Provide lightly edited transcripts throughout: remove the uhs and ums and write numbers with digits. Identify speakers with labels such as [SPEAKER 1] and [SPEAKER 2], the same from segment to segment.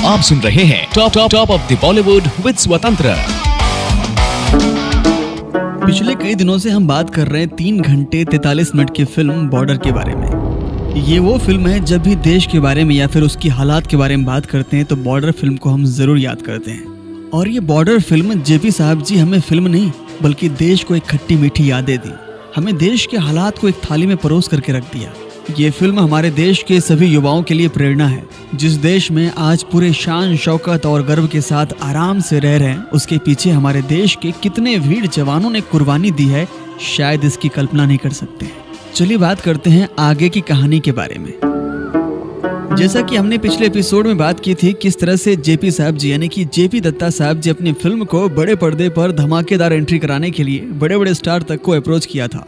[SPEAKER 1] आप सुन रहे हैं top of the Bollywood with स्वतंत्र।
[SPEAKER 2] पिछले कई दिनों से हम बात कर रहे हैं 3 घंटे 43 मिनट की फिल्म बॉर्डर के बारे में। ये वो फिल्म है, जब भी देश के बारे में या फिर उसकी हालात के बारे में बात करते हैं तो बॉर्डर फिल्म को हम जरूर याद करते हैं। और ये बॉर्डर फिल्म जेपी साहब जी हमें फिल्म नहीं बल्कि देश को एक खट्टी मीठी यादें दी, हमें देश के हालात को एक थाली में परोस करके रख दिया। ये फिल्म हमारे देश के सभी युवाओं के लिए प्रेरणा है। जिस देश में आज पूरे शान शौकत और गर्व के साथ आराम से रह रहे हैं, उसके पीछे हमारे देश के कितने वीर जवानों ने कुर्बानी दी है, शायद इसकी कल्पना नहीं कर सकते। चलिए बात करते हैं आगे की कहानी के बारे में। जैसा कि हमने पिछले एपिसोड में बात की थी, किस तरह से जेपी साहब जी यानी कि जेपी दत्ता साहब जी अपनी फिल्म को बड़े पर्दे पर धमाकेदार एंट्री कराने के लिए बड़े बड़े स्टार तक को अप्रोच किया था।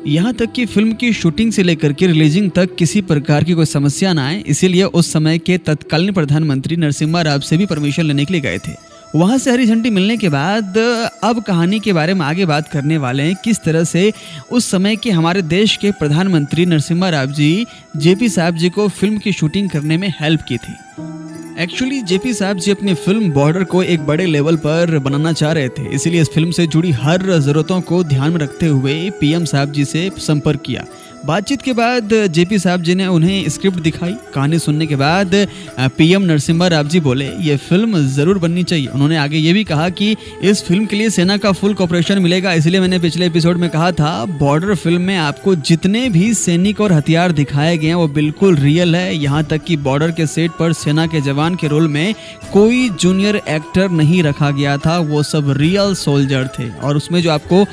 [SPEAKER 2] यहाँ तक कि फिल्म की शूटिंग से लेकर के रिलीजिंग तक किसी प्रकार की कोई समस्या ना आए, इसीलिए उस समय के तत्कालीन प्रधानमंत्री नरसिम्हा राव से भी परमिशन लेने के लिए गए थे। वहाँ से हरी झंडी मिलने के बाद अब कहानी के बारे में आगे बात करने वाले हैं, किस तरह से उस समय के हमारे देश के प्रधानमंत्री नरसिम्हा राव जी जेपी साहब जी को फिल्म की शूटिंग करने में हेल्प की थी। एक्चुअली जेपी साहब जी अपनी फिल्म बॉर्डर को एक बड़े लेवल पर बनाना चाह रहे थे, इसीलिए इस फिल्म से जुड़ी हर जरूरतों को ध्यान में रखते हुए पीएम साहब जी से संपर्क किया। बातचीत के बाद जेपी साहब जी ने उन्हें स्क्रिप्ट दिखाई। कहानी सुनने के बाद पीएम नरसिम्हा राव जी बोले ये फिल्म जरूर बननी चाहिए। उन्होंने आगे ये भी कहा कि इस फिल्म के लिए सेना का फुल कॉपरेशन मिलेगा। इसलिए मैंने पिछले एपिसोड में कहा था, बॉर्डर फिल्म में आपको जितने भी सैनिक और हथियार दिखाए गए हैं वो बिल्कुल रियल है। यहाँ तक कि बॉर्डर के सेट पर सेना के जवान के रोल में कोई जूनियर एक्टर नहीं रखा गया था, वो सब रियल सोल्जर थे। और उसमें जो आपको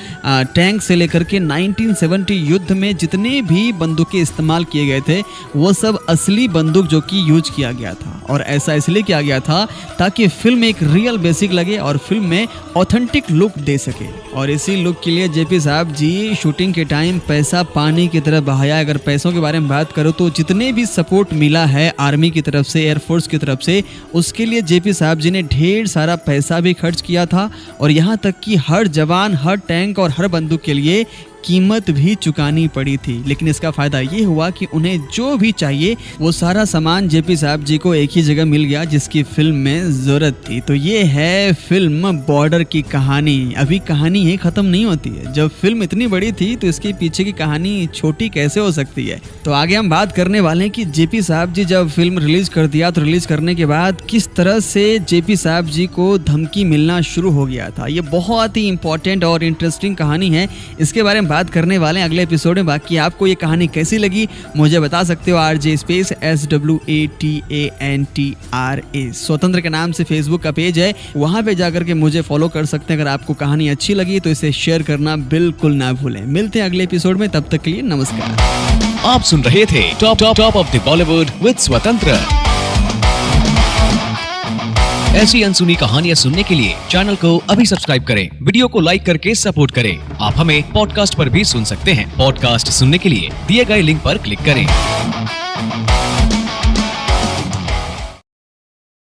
[SPEAKER 2] टैंक से लेकर के 1970 युद्ध में जितने भी बंदूकें इस्तेमाल किए गए थे वो सब असली बंदूक जो कि यूज किया गया था। और ऐसा इसलिए किया गया था ताकि फिल्म एक रियल बेसिक लगे और फिल्म में ऑथेंटिक लुक दे सके। और इसी लुक के लिए जेपी साहब जी शूटिंग के टाइम पैसा पानी की तरह बहाया। अगर पैसों के बारे में बात करो तो जितने भी सपोर्ट मिला है आर्मी की तरफ से, एयरफोर्स की तरफ से, उसके लिए जेपी साहब जी ने ढेर सारा पैसा भी खर्च किया था। और यहाँ तक कि हर जवान, हर टैंक और हर बंदूक के लिए कीमत भी चुकानी पड़ी थी। लेकिन इसका फायदा ये हुआ कि उन्हें जो भी चाहिए वो सारा सामान जेपी साहब जी को एक ही जगह मिल गया जिसकी फिल्म में जरूरत थी। तो ये है फिल्म बॉर्डर की कहानी। अभी कहानी ही खत्म नहीं होती है। जब फिल्म इतनी बड़ी थी तो इसके पीछे की कहानी छोटी कैसे हो सकती है। तो आगे हम बात करने वाले हैं कि जेपी साहब जी जब फिल्म रिलीज कर दिया तो रिलीज करने के बाद किस तरह से जेपी साहब जी को धमकी मिलना शुरू हो गया था। ये बहुत ही इंपॉर्टेंट और इंटरेस्टिंग कहानी है, इसके बारे में बात करने वाले हैं अगले एपिसोड में। बाकी आपको ये कहानी कैसी लगी मुझे बता सकते हो। RJ स्पेस SWATANTRA स्वतंत्र के नाम से फेसबुक का पेज है, वहां पे जाकर के मुझे फॉलो कर सकते हैं। अगर आपको कहानी अच्छी लगी तो इसे शेयर करना बिल्कुल ना भूलें। मिलते हैं अगले एपिसोड में, तब तक के लिए नमस्कार।
[SPEAKER 1] आप सुन रहे थे top of the Bollywood with स्वतंत्र। ऐसी अनसुनी कहानियां सुनने के लिए चैनल को अभी सब्सक्राइब करें, वीडियो को लाइक करके सपोर्ट करें। आप हमें पॉडकास्ट पर भी सुन सकते हैं। पॉडकास्ट सुनने के लिए दिए गए लिंक पर क्लिक करें।